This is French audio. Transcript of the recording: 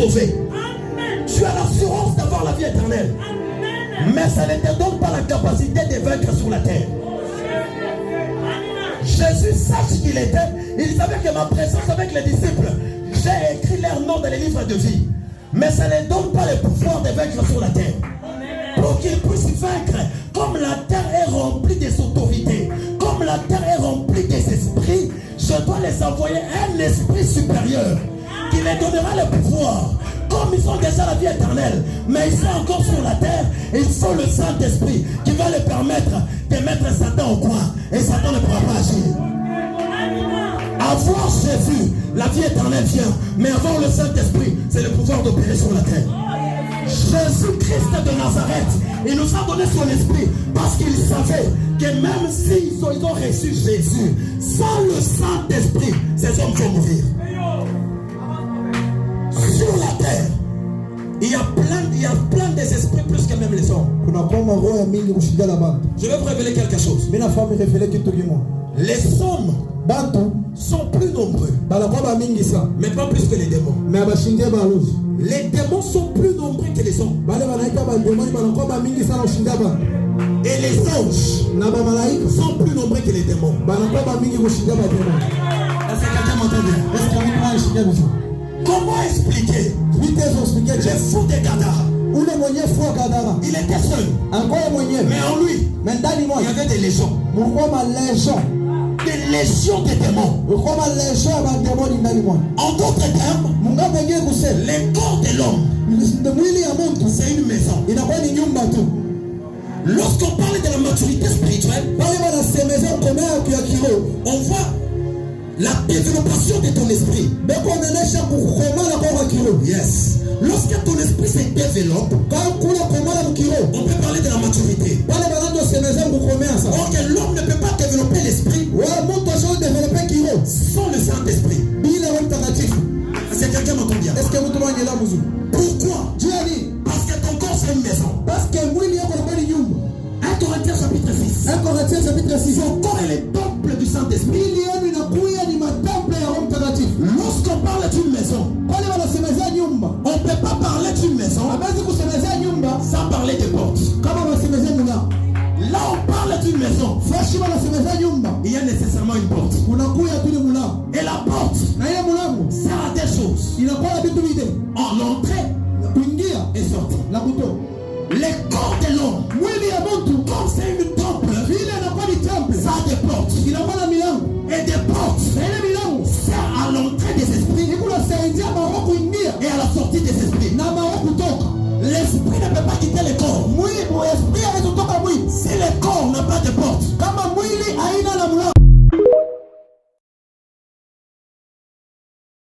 sauvé. Amen. Tu as l'assurance d'avoir la vie éternelle. Amen. Mais ça ne te donne pas la capacité de vaincre sur la terre. Jésus sache qu'il était. Il savait que ma présence avec les disciples, j'ai écrit leur nom dans les livres de vie. Mais ça ne donne pas le pouvoir de vaincre sur la terre. Pour qu'ils puissent vaincre, comme la terre est remplie des autorités, comme la terre est remplie des esprits, je dois les envoyer un esprit supérieur qui les donnera le pouvoir. Comme ils ont déjà la vie éternelle, mais ils sont encore sur la terre, il faut le Saint-Esprit qui va leur permettre de mettre Satan au coin. Et Satan ne pourra pas agir. Avoir Jésus, la vie éternelle vient. Mais avoir le Saint-Esprit, c'est le pouvoir d'opérer sur la terre. Jésus-Christ de Nazareth, il nous a donné son esprit parce qu'il savait que même s'ils ont reçu Jésus, sans le Saint-Esprit, ces hommes vont mourir. Sur la terre, il y a plein des esprits plus que même les hommes. Je vais vous révéler quelque chose. Les hommes sont plus nombreux, mais pas plus que les démons. Les démons sont plus nombreux que les hommes. Et les anges sont plus nombreux que les démons. Est-ce que quelqu'un m'entend bien? Comment expliquer le fou de Gadara? Il était seul. Mais en lui, il y avait des légions. Des légions de démons. En d'autres termes, le corps de l'homme, c'est une maison. Lorsqu'on parle de la maturité spirituelle, on voit la développation de ton esprit. Yes. Lorsque ton esprit se développe, on peut parler de la maturité. Or que l'homme ne peut pas développer l'esprit sans le Saint-Esprit. Est-ce que quelqu'un m'entend bien? Pourquoi? Parce que ton corps c'est une maison. 1 Corinthiens chapitre 6. Son corps est le temple du Saint-Esprit. Lorsqu'on parle d'une maison, on ne peut pas parler d'une maison sans parler des portes. Là on parle d'une maison, il y a nécessairement une porte. Et la porte sert à des choses.